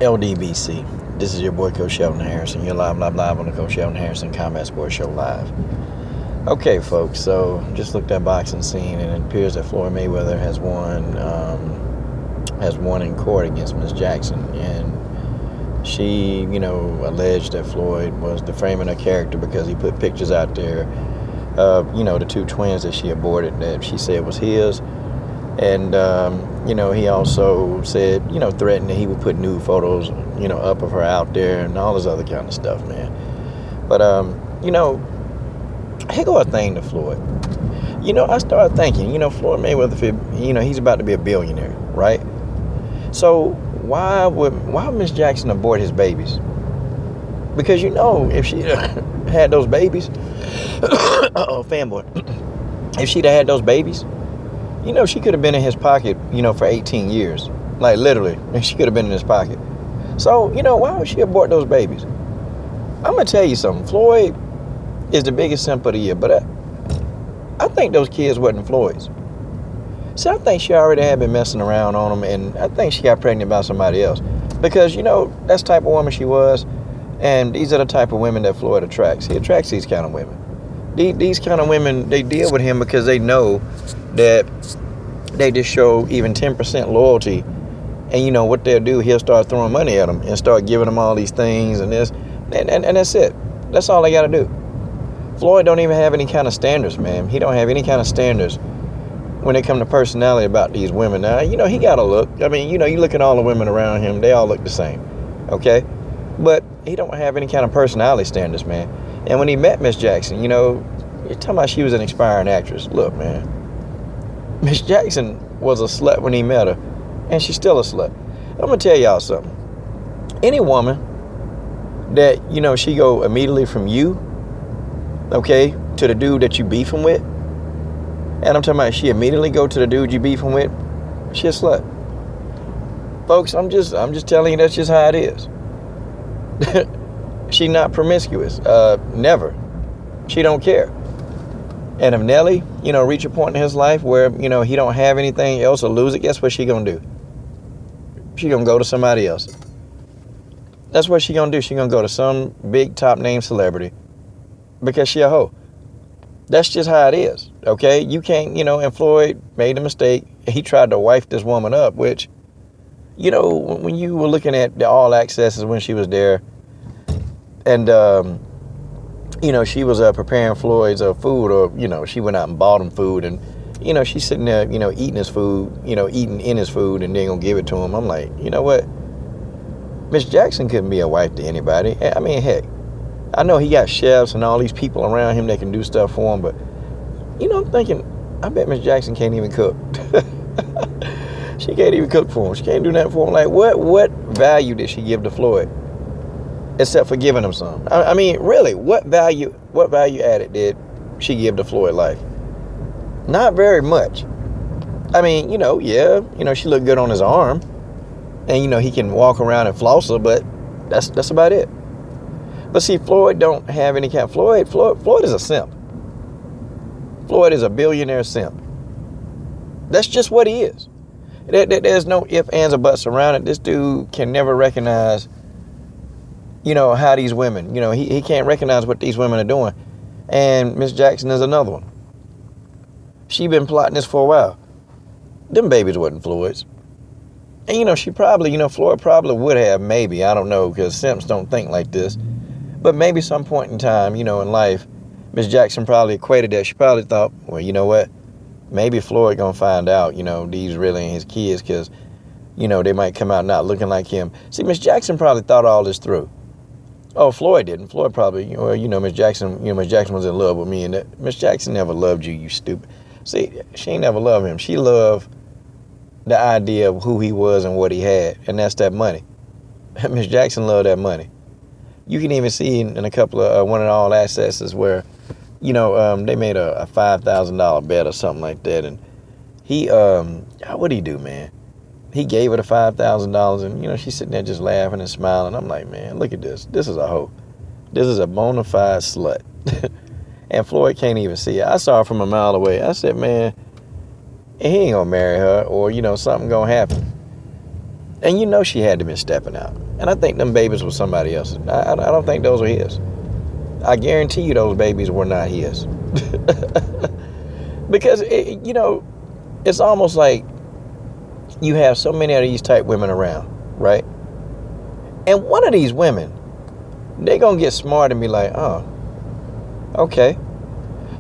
LDBC. This is your boy Coach Sheldon Harrison. You're live on the Coach Sheldon Harrison Combat Sports Show live. Okay, folks. So just looked at boxing scene, and it appears that Floyd Mayweather has won in court against Miss Jackson, and she, alleged that Floyd was defaming her character because he put pictures out there of, the two twins that she aborted that she said was his. And, he also said, threatened that he would put nude photos, up of her out there and all this other kind of stuff, man. But, here go a thing to Floyd. I started thinking, Floyd Mayweather, he's about to be a billionaire, right? So why would Miss Jackson abort his babies? Because, if she had those babies, fanboy, if she'd have had those babies, she could have been in his pocket, for 18 years. Like, literally, and she could have been in his pocket. So, why would she abort those babies? I'm going to tell you something. Floyd is the biggest simp of the year, but I think those kids wasn't Floyd's. See, I think she already had been messing around on them, and I think she got pregnant by somebody else. Because, that's the type of woman she was, and these are the type of women that Floyd attracts. He attracts these kind of women. These kind of women, they deal with him because they know that they just show even 10% loyalty, and what they'll do, he'll start throwing money at them and start giving them all these things and this, and that's it. That's all they got to do. Floyd don't even have any kind of standards, man. He don't have any kind of standards when it comes to personality about these women. Now, he got a look. I mean, you look at all the women around him, they all look the same, okay? But he don't have any kind of personality standards, man. And when he met Miss Jackson, you're talking about she was an aspiring actress. Look, man, Miss Jackson was a slut when he met her, and she's still a slut. I'm going to tell y'all something. Any woman that, she go immediately from you, okay, to the dude that you beefing with, and I'm talking about she immediately go to the dude you beefing with, she a slut. Folks, I'm just telling you that's just how it is. She not promiscuous. Never. She don't care. And if Nelly, reach a point in his life where, he don't have anything else to lose it, guess what she gonna do? She gonna go to somebody else. That's what she gonna do. She gonna go to some big top name celebrity because she a hoe. That's just how it is, okay? You can't, and Floyd made a mistake. He tried to wife this woman up, which, when you were looking at the All Accesses when she was there, and, she was preparing Floyd's food, or, she went out and bought him food, and, she's sitting there, eating his food, eating in his food, and then gonna give it to him. I'm like, you know what? Miss Jackson couldn't be a wife to anybody. I mean, heck, I know he got chefs and all these people around him that can do stuff for him, but, I'm thinking, I bet Miss Jackson can't even cook. She can't even cook for him. She can't do that for him. Like, what value did she give to Floyd? Except for giving him some. I mean, really, what value added did she give to Floyd life? Not very much. I mean, she looked good on his arm, and he can walk around and floss her, but that's about it. But see, Floyd don't have any kind. Floyd is a simp. Floyd is a billionaire simp. That's just what he is. There's no ifs, ands, or buts around it. This dude can never recognize how these women, he can't recognize what these women are doing. And Miss Jackson is another one. She been plotting this for a while. Them babies wasn't Floyd's. And, she probably, Floyd probably would have, maybe, I don't know, because simps don't think like this. But maybe some point in time, in life, Miss Jackson probably equated that. She probably thought, well, you know what? Maybe Floyd gonna find out, these really ain't his kids, because, they might come out not looking like him. See, Miss Jackson probably thought all this through. Oh, Floyd didn't. Floyd probably, Miss Jackson, Miss Jackson was in love with me, and that Miss Jackson never loved you, you stupid. See, she ain't never loved him. She loved the idea of who he was and what he had, and that's that money. Miss Jackson loved that money. You can even see in a couple of one of the All Accesses where, they made a $5,000 bet or something like that, and he, what'd he do, man? He gave her the $5,000, and, she's sitting there just laughing and smiling. I'm like, man, look at this. This is a hoe. This is a bona fide slut. And Floyd can't even see it. I saw her from a mile away. I said, man, he ain't gonna marry her, or, something gonna happen. And you know she had to been stepping out. And I think them babies were somebody else's. I don't think those were his. I guarantee you those babies were not his. Because, it's almost like you have so many of these type women around, right? And one of these women, they going to get smart and be like, oh, okay.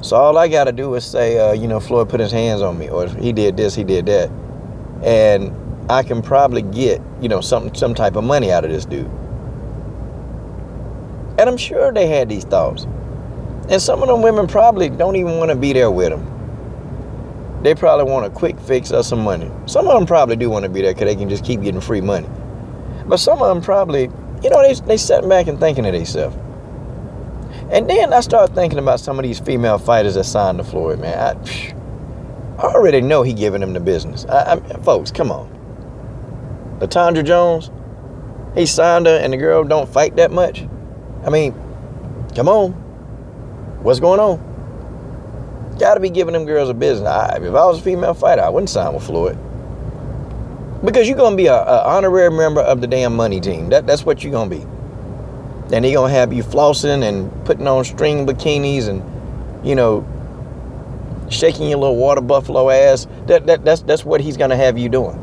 So all I got to do is say, Floyd put his hands on me, or he did this, he did that. And I can probably get, some type of money out of this dude. And I'm sure they had these thoughts. And some of them women probably don't even want to be there with him. They probably want a quick fix or some money. Some of them probably do want to be there because they can just keep getting free money. But some of them probably, they sitting back and thinking to themselves. And then I started thinking about some of these female fighters that signed to Floyd, man. I already know he giving them the business. Folks, come on. LaTondra Jones, he signed her and the girl don't fight that much. I mean, come on. What's going on? Gotta be giving them girls a business. If I was a female fighter, I wouldn't sign with Floyd. Because you're going to be an honorary member of the damn money team. That's what you're going to be. And he going to have you flossing and putting on string bikinis and, shaking your little water buffalo ass. That's what he's going to have you doing.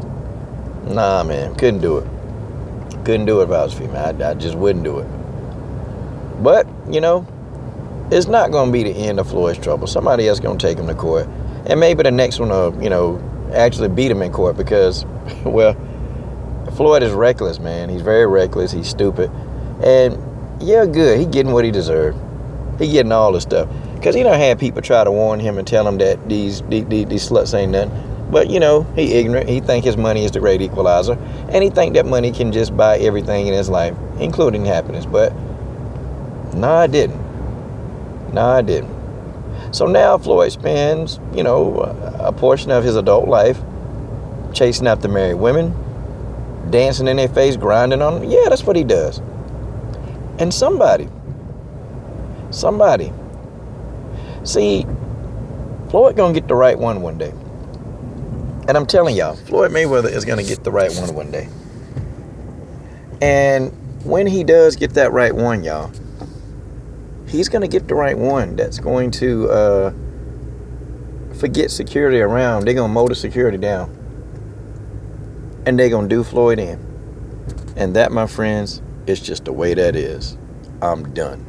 Nah, man. Couldn't do it. Couldn't do it if I was female. I just wouldn't do it. But, it's not going to be the end of Floyd's trouble. Somebody else going to take him to court. And maybe the next one will, actually beat him in court because, well, Floyd is reckless, man. He's very reckless. He's stupid. And, yeah, good. He getting what he deserved. He getting all this stuff. Because he done had people try to warn him and tell him that these sluts ain't nothing. But, he ignorant. He think his money is the great equalizer. And he think that money can just buy everything in his life, including happiness. But, no, I didn't. So now Floyd spends, a portion of his adult life chasing after married women, dancing in their face, grinding on them. Yeah, that's what he does. And somebody. See, Floyd gonna get the right one day. And I'm telling y'all, Floyd Mayweather is gonna get the right one day. And when he does get that right one, y'all, he's going to get the right one that's going to forget security around. They're going to mow the security down. And they're going to do Floyd in. And that, my friends, is just the way that is. I'm done.